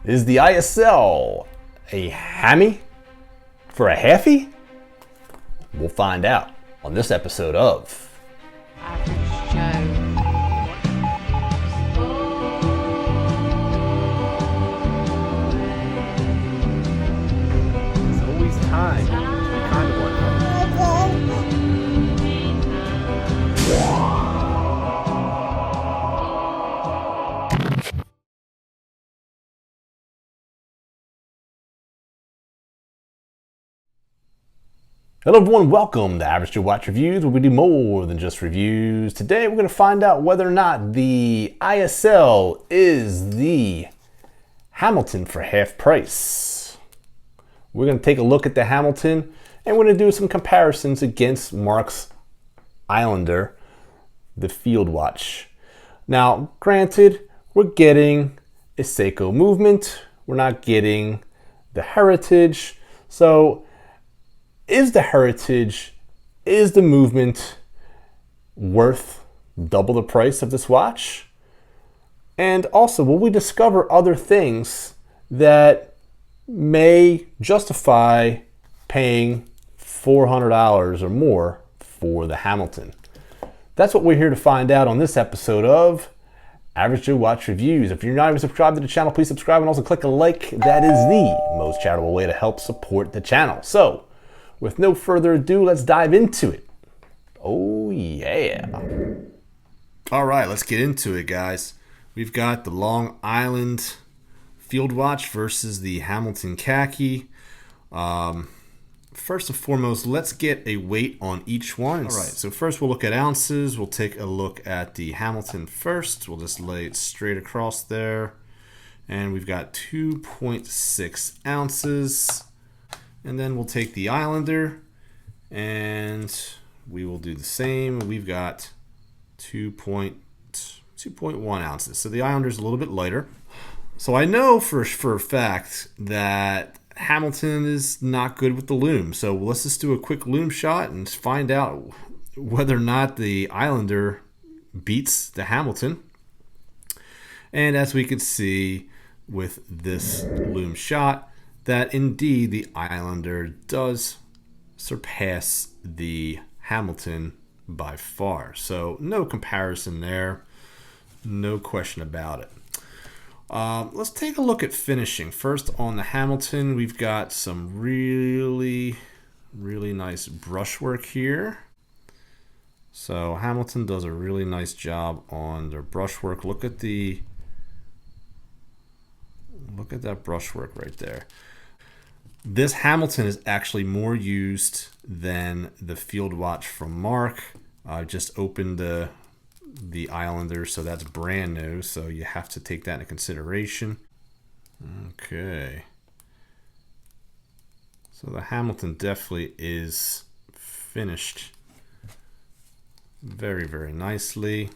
Is the ISL a hammy for a halfie? We'll find out on this episode of Average Joe. It's always time to be kind to one another. Hello everyone, welcome to Average Joe Watch Reviews, where we do more than just reviews. Today we're going to find out whether or not the ISL is the Hamilton for half price. We're going to take a look at the Hamilton and we're going to do some comparisons against Mark's Islander, the Field Watch. Now, granted, we're getting a Seiko movement. We're not getting the Heritage. So, is the Heritage, is the movement worth double the price of this watch? And also, will we discover other things that may justify paying $400 or more for the Hamilton? That's what we're here to find out on this episode of Average Joe Watch Reviews. If you're not even subscribed to the channel, please subscribe and also click a like. That is the most charitable way to help support the channel. So, with no further ado, let's dive into it. Oh yeah. All right, let's get into it, guys. We've got the Long Island Field Watch versus the Hamilton Khaki. First and foremost, let's get a weight on each one. All right, so first we'll look at ounces. We'll take a look at the Hamilton first. We'll just lay it straight across there. And we've got 2.6 ounces. And then we'll take the Islander and we will do the same. We've got 2.1 ounces. So the Islander's a little bit lighter. So I know for a fact that Hamilton is not good with the Lume. So let's just do a quick Lume shot and find out whether or not the Islander beats the Hamilton. And as we can see with this Lume shot, that indeed the Islander does surpass the Hamilton by far. So no comparison there, no question about it. Let's take a look at finishing. First on the Hamilton, we've got some really nice brushwork here. So Hamilton does a really nice job on their brushwork. Look at that brushwork right there. This Hamilton is actually more used than the Field Watch from Mark. I just opened the Islander, so that's brand new, so you have to take that into consideration. Okay. So the Hamilton definitely is finished very nicely.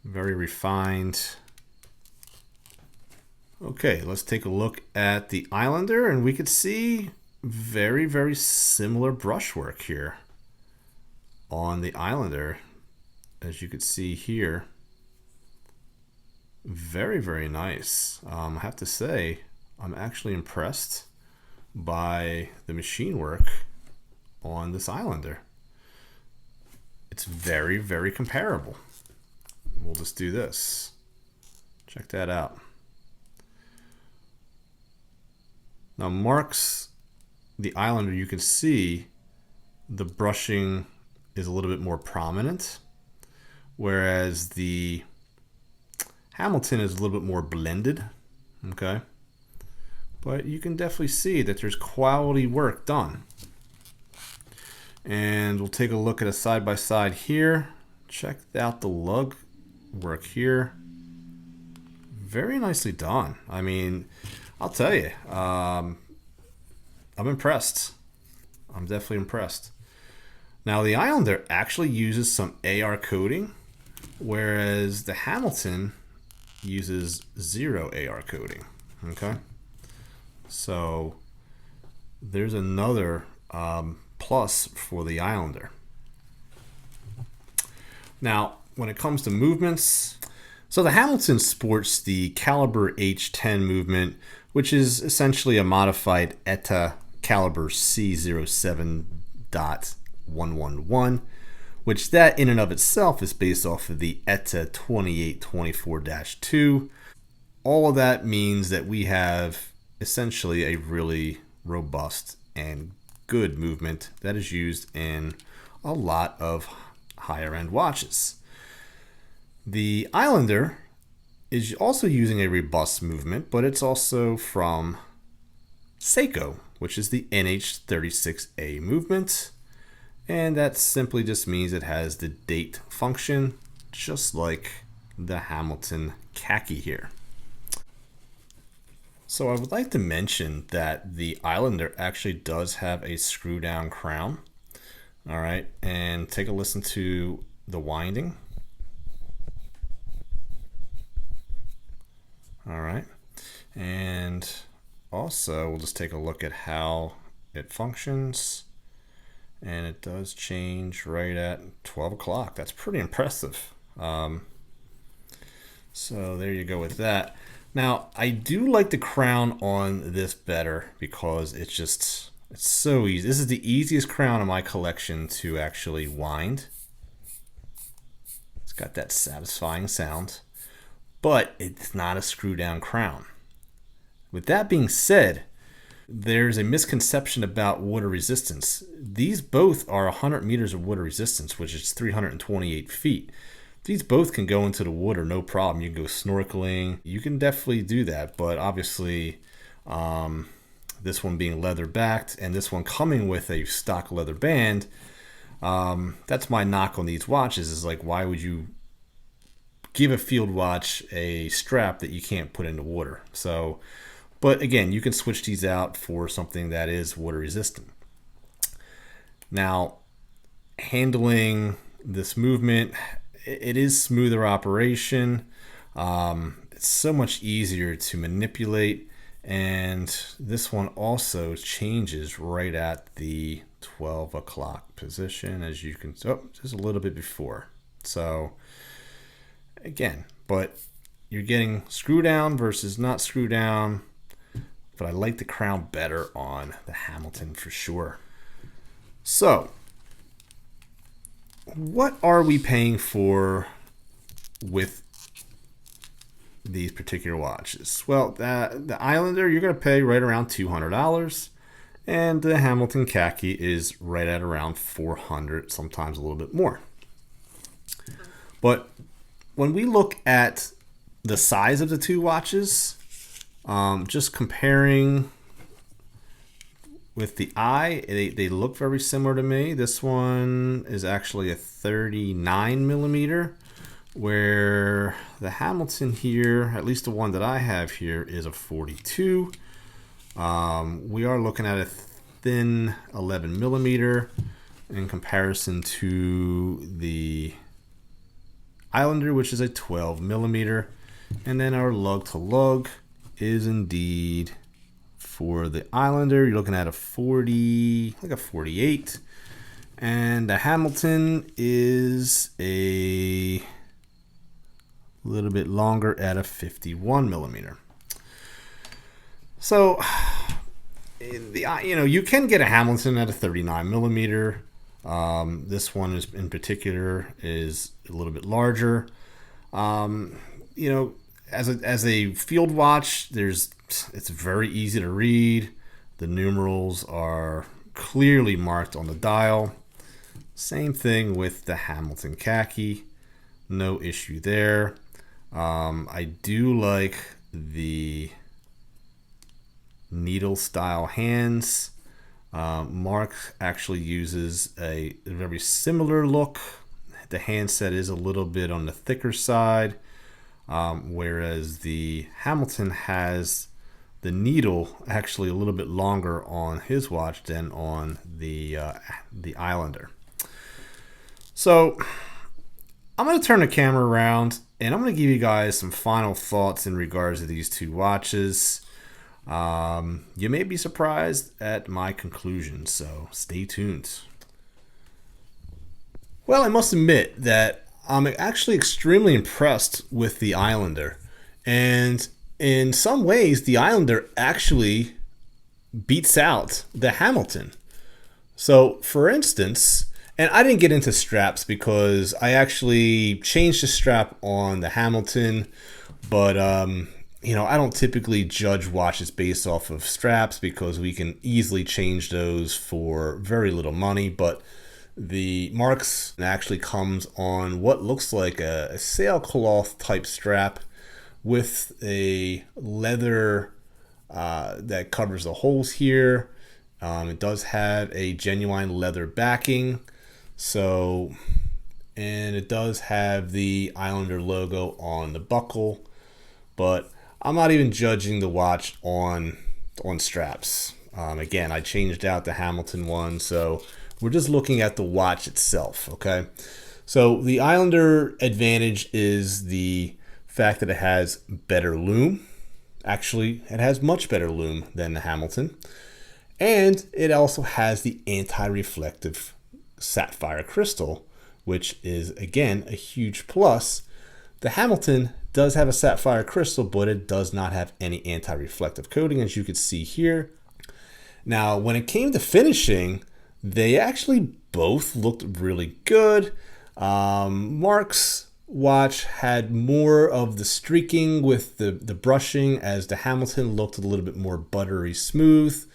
Very refined. Okay, let's take a look at the Islander, and we could see very similar brushwork here on the Islander, as you could see here. Very nice. I have to say, I'm actually impressed by the machine work on this Islander. It's very comparable. We'll just do this. Check that out. Now Mark's, the Islander, you can see the brushing is a little bit more prominent, whereas the Hamilton is a little bit more blended, okay? But you can definitely see that there's quality work done. And we'll take a look at a side-by-side here. Check out the lug work here. Very nicely done. I mean, I'll tell you, I'm impressed. I'm definitely impressed. Now, the Islander actually uses some AR coating, whereas the Hamilton uses 0 AR coating. Okay, so there's another plus for the Islander. Now, when it comes to movements, So the Hamilton sports the caliber H10 movement, which is essentially a modified ETA caliber C07.111, which that in and of itself is based off of the ETA 2824-2. All of that means that we have essentially a really robust and good movement that is used in a lot of higher end watches. The Islander is also using a robust movement, but it's also from Seiko, which is the NH36A movement. And that simply just means it has the date function, just like the Hamilton Khaki here. So I would like to mention that the Islander actually does have a screw down crown. All right, and take a listen to the winding. All right, and also we'll just take a look at how it functions, and it does change right at 12 o'clock. That's pretty impressive. So there you go with that. Now I do like the crown on this better because it's so easy. This is the easiest crown in my collection to actually wind. It's got that satisfying sound, but it's not a screw down crown. With that being said, there's a misconception about water resistance. These both are 100 meters of water resistance, which is 328 feet. These both can go into the water, no problem. You can go snorkeling. You can definitely do that, but obviously this one being leather backed and this one coming with a stock leather band, that's my knock on these watches, is like, why would you give a field watch a strap that you can't put in the water? So, but again, you can switch these out for something that is water resistant. Now, handling this movement, it is smoother operation. It's so much easier to manipulate, and this one also changes right at the 12 o'clock position, as you can, just a little bit before. So again, but you're getting screw down versus not screw down, but I like the crown better on the Hamilton for sure. So what are we paying for with these particular watches? Well, the Islander, you're going to pay right around $200, and the Hamilton Khaki is right at around $400, sometimes a little bit more. But when we look at the size of the two watches, just comparing with the eye, they look very similar to me. This one is actually a 39 millimeter, where the Hamilton here, at least the one that I have here, is a 42. We are looking at a thin 11 millimeter in comparison to the Islander, which is a 12 millimeter. And then our lug to lug is indeed, for the Islander, you're looking at a 40, like a 48. And the Hamilton is a little bit longer at a 51 millimeter. So, you can get a Hamilton at a 39 millimeter. This one is in particular is a little bit larger. As a field watch, it's very easy to read. The numerals are clearly marked on the dial. Same thing with the Hamilton Khaki. No issue there. I do like the needle style hands. Mark actually uses a very similar look. The handset is a little bit on the thicker side, whereas the Hamilton has the needle actually a little bit longer on his watch than on the Islander. So I'm going to turn the camera around and I'm going to give you guys some final thoughts in regards to these two watches. You may be surprised at my conclusions, so stay tuned. Well, I must admit that I'm actually extremely impressed with the Islander. And in some ways, the Islander actually beats out the Hamilton. So, for instance, and I didn't get into straps because I actually changed the strap on the Hamilton, but I don't typically judge watches based off of straps because we can easily change those for very little money. But the Marks actually comes on what looks like a sailcloth type strap with a leather that covers the holes here. It does have a genuine leather backing. So, and it does have the Islander logo on the buckle, but I'm not even judging the watch on straps. Again, I changed out the Hamilton one, so we're just looking at the watch itself, okay? So the Islander advantage is the fact that it has better lume. Actually, it has much better lume than the Hamilton. And it also has the anti-reflective sapphire crystal, which is, again, a huge plus. The Hamilton does have a sapphire crystal, but it does not have any anti-reflective coating, as you can see here. Now, when it came to finishing, they actually both looked really good. Mark's watch had more of the streaking with the brushing, as the Hamilton looked a little bit more buttery smooth.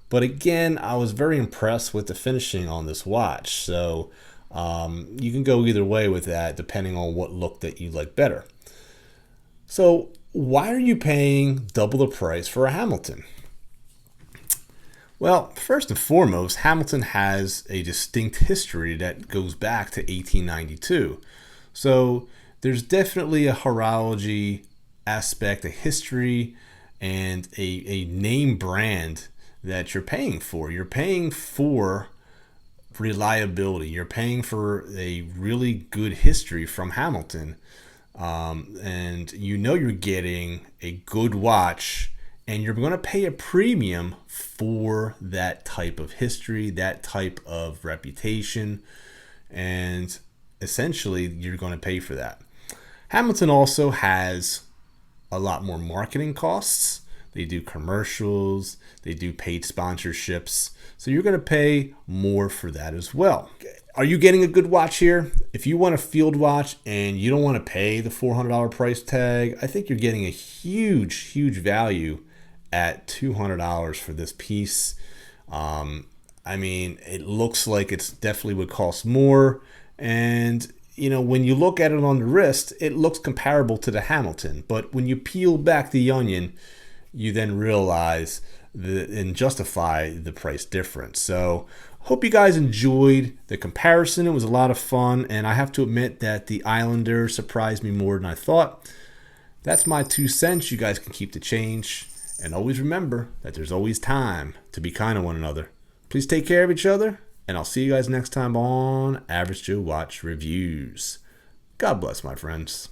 But again, I was very impressed with the finishing on this watch. So you can go either way with that, depending on what look that you like better. So why are you paying double the price for a Hamilton? Well, first and foremost, Hamilton has a distinct history that goes back to 1892. So there's definitely a horology aspect, a history, and a name brand that you're paying for. You're paying for reliability. You're paying for a really good history from Hamilton. And you're getting a good watch, and you're going to pay a premium for that type of history, that type of reputation, and essentially you're going to pay for that. Hamilton also has a lot more marketing costs. They do commercials, they do paid sponsorships, so you're going to pay more for that as well. Are you getting a good watch here? If you want a field watch and you don't want to pay the $400 price tag, I think you're getting a huge value at $200 for this piece. It looks like it's definitely would cost more, and when you look at it on the wrist, it looks comparable to the Hamilton, but when you peel back the onion, you then realize and justify the price difference. So hope you guys enjoyed the comparison. It was a lot of fun, and I have to admit that the Islander surprised me more than I thought. That's my 2 cents. You guys can keep the change, and always remember that there's always time to be kind to one another. Please take care of each other, and I'll see you guys next time on Average Joe Watch Reviews. God bless, my friends.